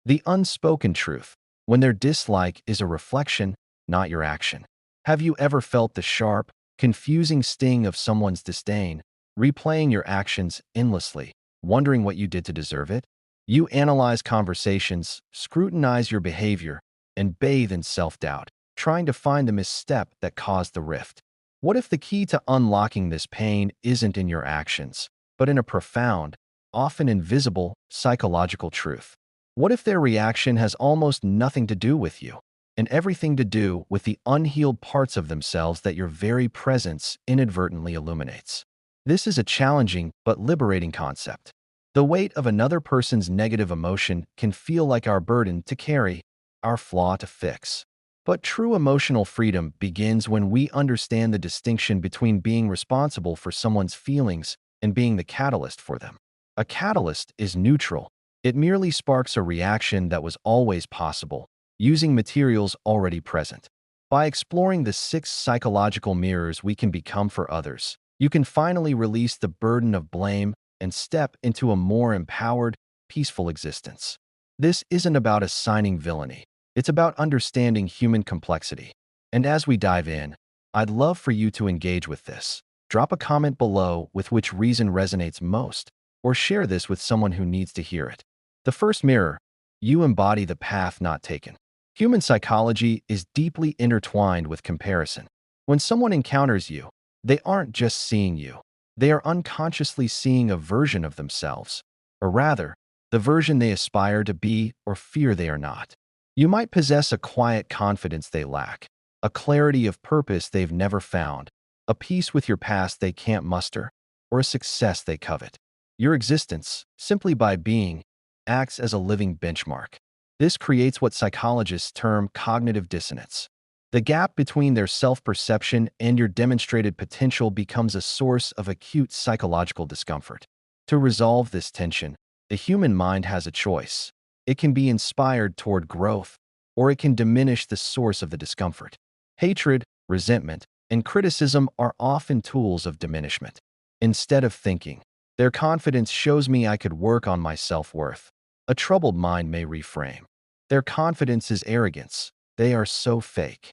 The unspoken truth, when their dislike is a reflection, not your action. Have you ever felt the sharp, confusing sting of someone's disdain, replaying your actions endlessly, wondering what you did to deserve it? You analyze conversations, scrutinize your behavior, and bathe in self-doubt, trying to find the misstep that caused the rift. What if the key to unlocking this pain isn't in your actions, but in a profound, often invisible, psychological truth? What if their reaction has almost nothing to do with you, and everything to do with the unhealed parts of themselves that your very presence inadvertently illuminates? This is a challenging but liberating concept. The weight of another person's negative emotion can feel like our burden to carry, our flaw to fix. But true emotional freedom begins when we understand the distinction between being responsible for someone's feelings and being the catalyst for them. A catalyst is neutral. It merely sparks a reaction that was always possible, using materials already present. By exploring the 6 psychological mirrors we can become for others, you can finally release the burden of blame and step into a more empowered, peaceful existence. This isn't about assigning villainy. It's about understanding human complexity. And as we dive in, I'd love for you to engage with this. Drop a comment below with which reason resonates most, or share this with someone who needs to hear it. The first mirror, you embody the path not taken. Human psychology is deeply intertwined with comparison. When someone encounters you, they aren't just seeing you. They are unconsciously seeing a version of themselves, or rather, the version they aspire to be or fear they are not. You might possess a quiet confidence they lack, a clarity of purpose they've never found, a peace with your past they can't muster, or a success they covet. Your existence, simply by being, acts as a living benchmark. This creates what psychologists term cognitive dissonance. The gap between their self-perception and your demonstrated potential becomes a source of acute psychological discomfort. To resolve this tension, the human mind has a choice. It can be inspired toward growth, or it can diminish the source of the discomfort. Hatred, resentment, and criticism are often tools of diminishment. Instead of thinking, their confidence shows me I could work on my self-worth, a troubled mind may reframe. Their confidence is arrogance. They are so fake.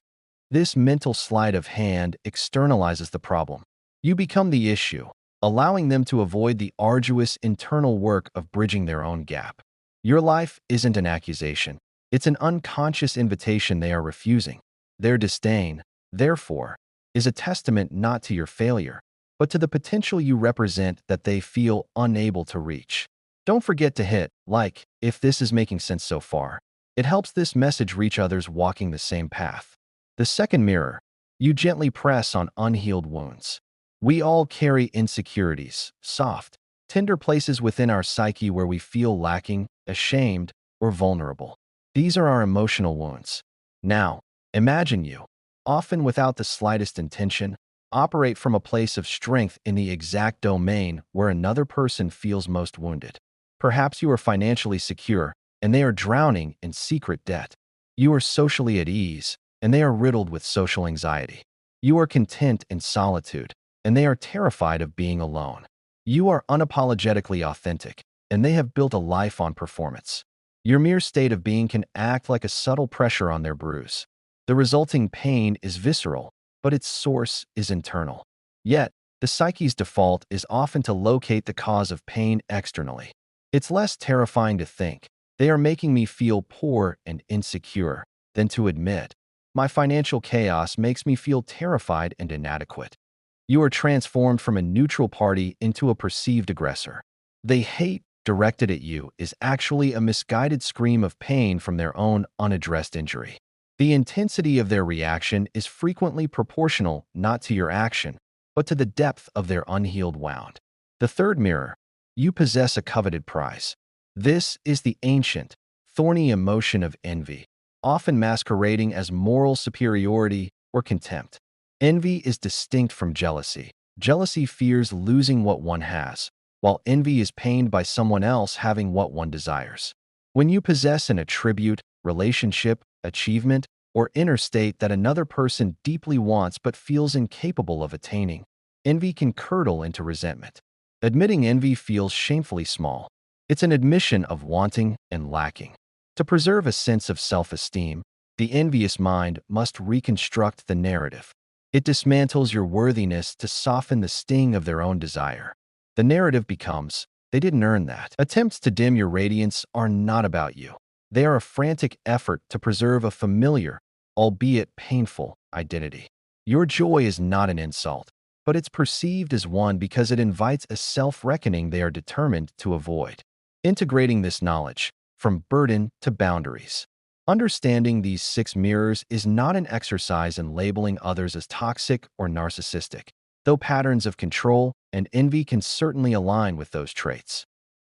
This mental sleight of hand externalizes the problem. You become the issue, allowing them to avoid the arduous internal work of bridging their own gap. Your life isn't an accusation. It's an unconscious invitation they are refusing. Their disdain, therefore, is a testament not to your failure, but to the potential you represent that they feel unable to reach. Don't forget to hit like if this is making sense so far. It helps this message reach others walking the same path. The second mirror, you gently press on unhealed wounds. We all carry insecurities, soft, tender places within our psyche where we feel lacking, ashamed, or vulnerable. These are our emotional wounds. Now, imagine you, often without the slightest intention, operate from a place of strength in the exact domain where another person feels most wounded. Perhaps you are financially secure, and they are drowning in secret debt. You are socially at ease, and they are riddled with social anxiety. You are content in solitude, and they are terrified of being alone. You are unapologetically authentic, and they have built a life on performance. Your mere state of being can act like a subtle pressure on their bruise. The resulting pain is visceral, but its source is internal. Yet, the psyche's default is often to locate the cause of pain externally. It's less terrifying to think, they are making me feel poor and insecure, than to admit, my financial chaos makes me feel terrified and inadequate. You are transformed from a neutral party into a perceived aggressor. The hate directed at you is actually a misguided scream of pain from their own unaddressed injury. The intensity of their reaction is frequently proportional not to your action, but to the depth of their unhealed wound. The third mirror, you possess a coveted prize. This is the ancient, thorny emotion of envy, often masquerading as moral superiority or contempt. Envy is distinct from jealousy. Jealousy fears losing what one has, while envy is pained by someone else having what one desires. When you possess an attribute, relationship, achievement, or inner state that another person deeply wants but feels incapable of attaining, envy can curdle into resentment. Admitting envy feels shamefully small. It's an admission of wanting and lacking. To preserve a sense of self-esteem, the envious mind must reconstruct the narrative. It dismantles your worthiness to soften the sting of their own desire. The narrative becomes, they didn't earn that. Attempts to dim your radiance are not about you. They are a frantic effort to preserve a familiar, albeit painful, identity. Your joy is not an insult, but it's perceived as one because it invites a self-reckoning they are determined to avoid. Integrating this knowledge, from burden to boundaries. Understanding these 6 mirrors is not an exercise in labeling others as toxic or narcissistic, though patterns of control and envy can certainly align with those traits.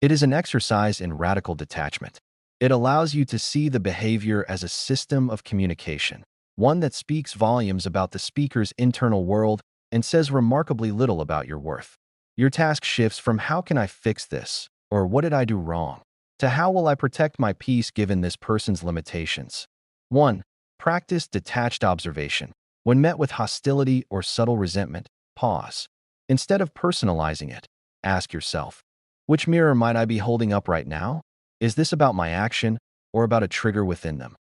It is an exercise in radical detachment. It allows you to see the behavior as a system of communication, one that speaks volumes about the speaker's internal world and says remarkably little about your worth. Your task shifts from "how can I fix this?" or "what did I do wrong?" to "how will I protect my peace given this person's limitations?" 1. Practice detached observation. When met with hostility or subtle resentment, pause. Instead of personalizing it, ask yourself, which mirror might I be holding up right now? Is this about my action or about a trigger within them?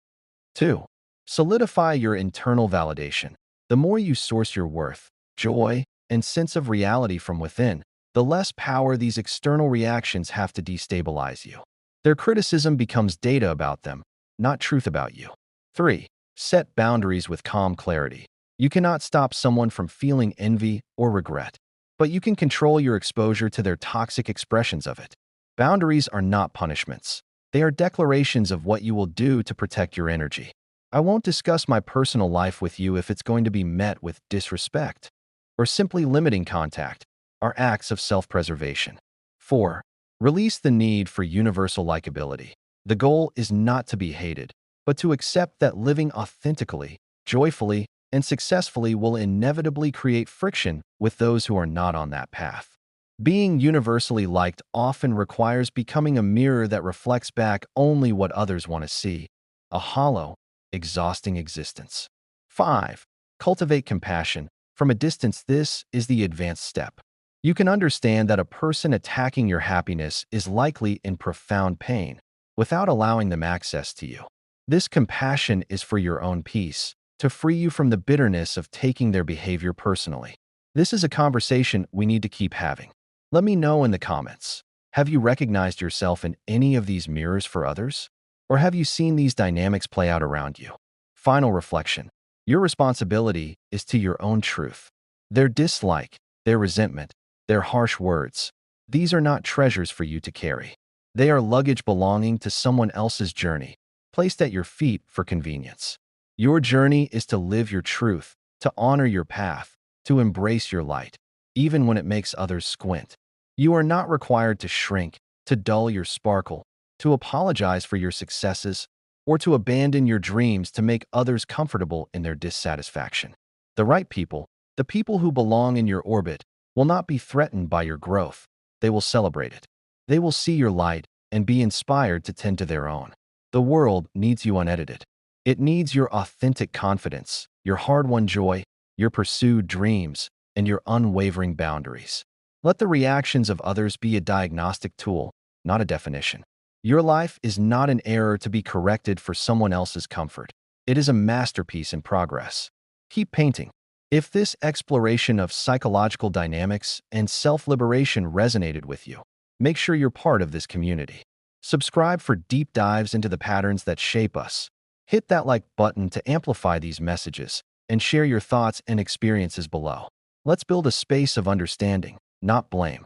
2. Solidify your internal validation. The more you source your worth, joy, and sense of reality from within, the less power these external reactions have to destabilize you. Their criticism becomes data about them, not truth about you. 3. Set boundaries with calm clarity. You cannot stop someone from feeling envy or regret, but you can control your exposure to their toxic expressions of it. Boundaries are not punishments. They are declarations of what you will do to protect your energy. I won't discuss my personal life with you if it's going to be met with disrespect, or simply limiting contact are acts of self-preservation. 4. Release the need for universal likability. The goal is not to be hated, but to accept that living authentically, joyfully, and successfully will inevitably create friction with those who are not on that path. Being universally liked often requires becoming a mirror that reflects back only what others want to see, a hollow, exhausting existence. 5. Cultivate compassion. From a distance, this is the advanced step. You can understand that a person attacking your happiness is likely in profound pain without allowing them access to you. This compassion is for your own peace, to free you from the bitterness of taking their behavior personally. This is a conversation we need to keep having. Let me know in the comments. Have you recognized yourself in any of these mirrors for others? Or have you seen these dynamics play out around you? Final reflection. Your responsibility is to your own truth. Their dislike, their resentment, their harsh words, these are not treasures for you to carry. They are luggage belonging to someone else's journey, placed at your feet for convenience. Your journey is to live your truth, to honor your path, to embrace your light, even when it makes others squint. You are not required to shrink, to dull your sparkle, to apologize for your successes, or to abandon your dreams to make others comfortable in their dissatisfaction. The right people, the people who belong in your orbit, will not be threatened by your growth. They will celebrate it. They will see your light and be inspired to tend to their own. The world needs you unedited. It needs your authentic confidence, your hard-won joy, your pursued dreams, and your unwavering boundaries. Let the reactions of others be a diagnostic tool, not a definition. Your life is not an error to be corrected for someone else's comfort. It is a masterpiece in progress. Keep painting. If this exploration of psychological dynamics and self-liberation resonated with you, make sure you're part of this community. Subscribe for deep dives into the patterns that shape us. Hit that like button to amplify these messages, and share your thoughts and experiences below. Let's build a space of understanding, not blame.